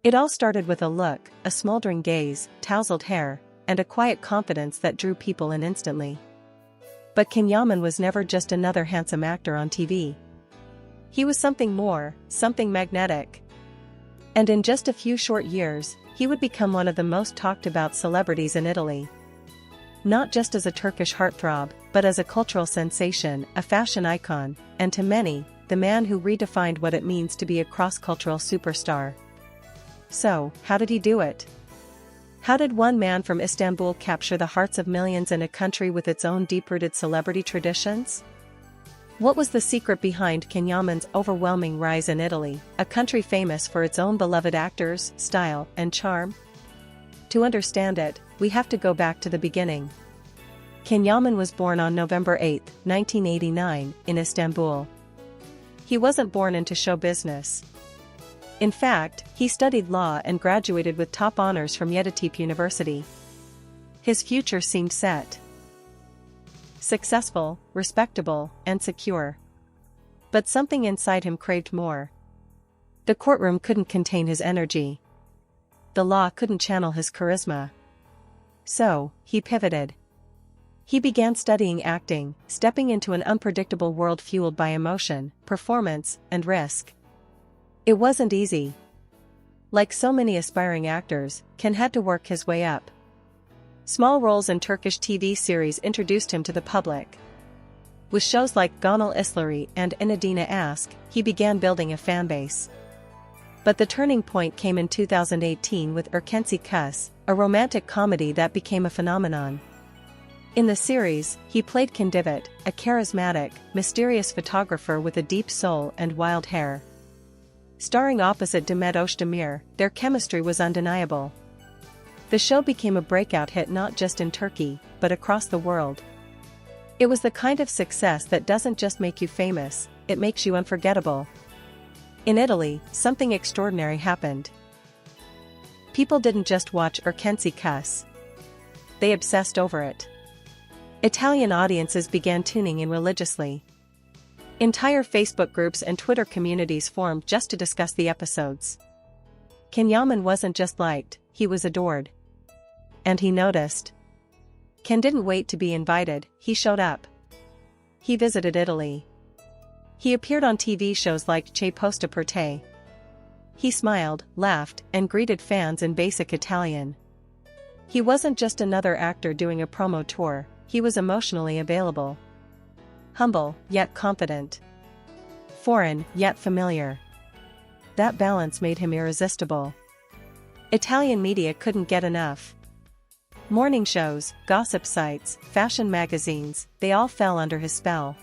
It all started with a look, a smoldering gaze, tousled hair, and a quiet confidence that drew people in instantly. But Can Yaman was never just another handsome actor on TV. He was something more, something magnetic. And in just a few short years, he would become one of the most talked about celebrities in Italy. Not just as a Turkish heartthrob, but as a cultural sensation, a fashion icon, and to many, the man who redefined what it means to be a cross-cultural superstar. So, how did he do it? How did one man from Istanbul capture the hearts of millions in a country with its own deep-rooted celebrity traditions? What was the secret behind Can Yaman's overwhelming rise in Italy, a country famous for its own beloved actors, style, and charm? To understand it, we have to go back to the beginning. Can Yaman was born on November 8, 1989, in Istanbul. He wasn't born into show business. In fact, he studied law and graduated with top honors from Yeditepe University. His future seemed set. Successful, respectable, and secure. But something inside him craved more. The courtroom couldn't contain his energy. The law couldn't channel his charisma. So, he pivoted. He began studying acting, stepping into an unpredictable world fueled by emotion, performance, and risk. It wasn't easy. Like so many aspiring actors, Can had to work his way up. Small roles in Turkish TV series introduced him to the public. With shows like Gönül İşleri and Inadına Aşk, he began building a fanbase. But the turning point came in 2018 with Erkenci Kuş, a romantic comedy that became a phenomenon. In the series, he played Can Yaman, a charismatic, mysterious photographer with a deep soul and wild hair. Starring opposite Demet Özdemir, their chemistry was undeniable. The show became a breakout hit not just in Turkey, but across the world. It was the kind of success that doesn't just make you famous, it makes you unforgettable. In Italy, something extraordinary happened. People didn't just watch Erkenci Kuş. They obsessed over it. Italian audiences began tuning in religiously. Entire Facebook groups and Twitter communities formed just to discuss the episodes. Can Yaman wasn't just liked, he was adored. And he noticed. Can didn't wait to be invited, he showed up. He visited Italy. He appeared on TV shows like C'è Posto per te. He smiled, laughed, and greeted fans in basic Italian. He wasn't just another actor doing a promo tour, he was emotionally available. Humble, yet confident. Foreign, yet familiar. That balance made him irresistible. Italian media couldn't get enough. Morning shows, gossip sites, fashion magazines, they all fell under his spell.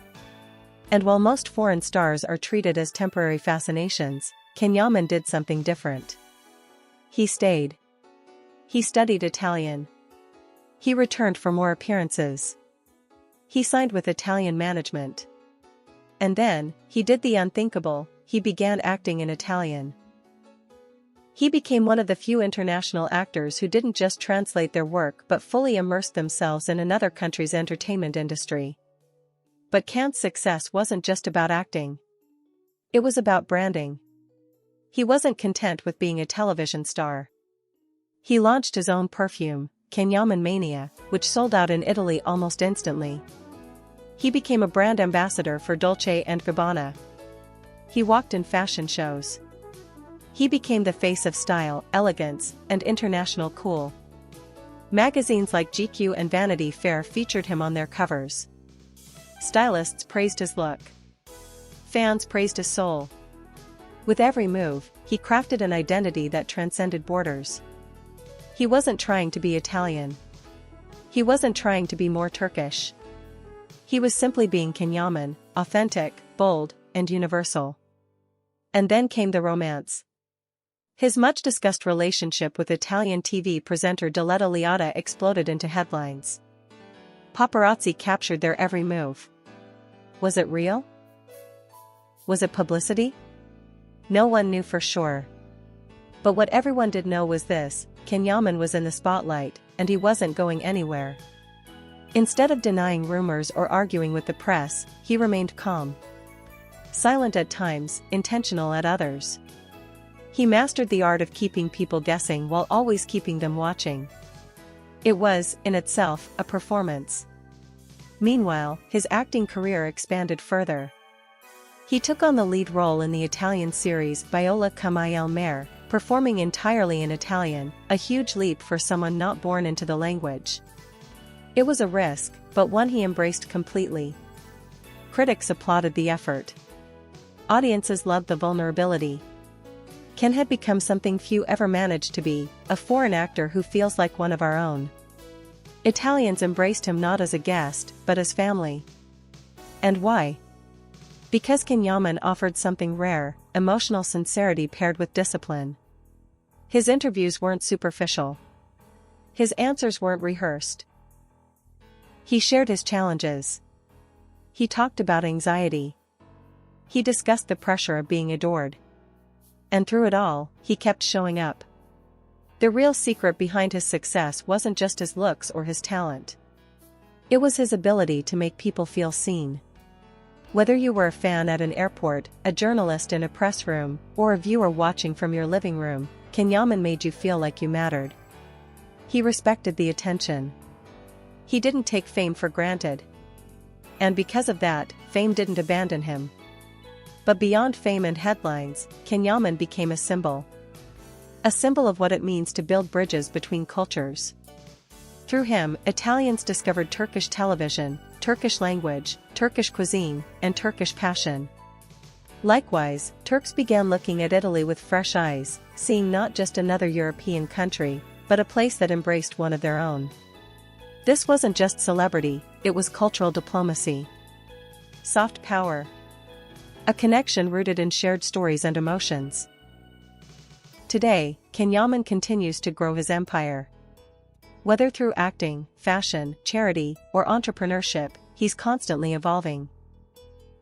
And while most foreign stars are treated as temporary fascinations, Can Yaman did something different. He stayed. He studied Italian. He returned for more appearances. He signed with Italian management. And then, he did the unthinkable, he began acting in Italian. He became one of the few international actors who didn't just translate their work but fully immersed themselves in another country's entertainment industry. But Can's success wasn't just about acting. It was about branding. He wasn't content with being a television star. He launched his own perfume, Can Yaman Mania, which sold out in Italy almost instantly. He became a brand ambassador for Dolce & Gabbana. He walked in fashion shows. He became the face of style, elegance, and international cool. Magazines like GQ and Vanity Fair featured him on their covers. Stylists praised his look. Fans praised his soul. With every move, he crafted an identity that transcended borders. He wasn't trying to be Italian. He wasn't trying to be more Turkish. He was simply being Can Yaman, authentic, bold, and universal. And then came the romance. His much-discussed relationship with Italian TV presenter Diletta Leotta exploded into headlines. Paparazzi captured their every move. Was it real? Was it publicity? No one knew for sure. But what everyone did know was this: Can Yaman was in the spotlight, and he wasn't going anywhere. Instead of denying rumors or arguing with the press, he remained calm. Silent at times, intentional at others. He mastered the art of keeping people guessing while always keeping them watching. It was, in itself, a performance. Meanwhile, his acting career expanded further. He took on the lead role in the Italian series Viola Mare, performing entirely in Italian, a huge leap for someone not born into the language. It was a risk, but one he embraced completely. Critics applauded the effort. Audiences loved the vulnerability. Can had become something few ever managed to be, a foreign actor who feels like one of our own. Italians embraced him not as a guest, but as family. And why? Because Can Yaman offered something rare, emotional sincerity paired with discipline. His interviews weren't superficial. His answers weren't rehearsed. He shared his challenges. He talked about anxiety. He discussed the pressure of being adored. And through it all, he kept showing up. The real secret behind his success wasn't just his looks or his talent. It was his ability to make people feel seen. Whether you were a fan at an airport, a journalist in a press room, or a viewer watching from your living room, Can Yaman made you feel like you mattered. He respected the attention. He didn't take fame for granted. And because of that, fame didn't abandon him. But beyond fame and headlines, Can Yaman became a symbol. A symbol of what it means to build bridges between cultures. Through him, Italians discovered Turkish television, Turkish language, Turkish cuisine, and Turkish passion. Likewise, Turks began looking at Italy with fresh eyes, seeing not just another European country, but a place that embraced one of their own. This wasn't just celebrity, it was cultural diplomacy. Soft power. A connection rooted in shared stories and emotions. Today, Can Yaman continues to grow his empire. Whether through acting, fashion, charity, or entrepreneurship, he's constantly evolving.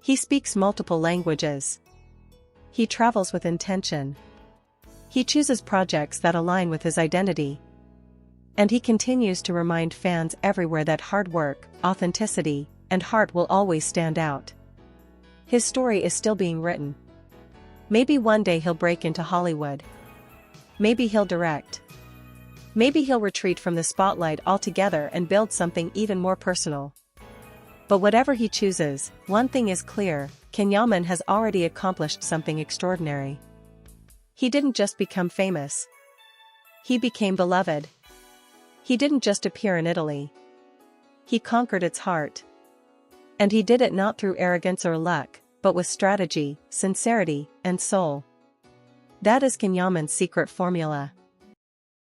He speaks multiple languages. He travels with intention. He chooses projects that align with his identity. And he continues to remind fans everywhere that hard work, authenticity, and heart will always stand out. His story is still being written. Maybe one day he'll break into Hollywood. Maybe he'll direct. Maybe he'll retreat from the spotlight altogether and build something even more personal. But whatever he chooses, one thing is clear: Can Yaman has already accomplished something extraordinary. He didn't just become famous. He became beloved. He didn't just appear in Italy. He conquered its heart. And he did it not through arrogance or luck, but with strategy, sincerity, and soul. That is Can Yaman's secret formula.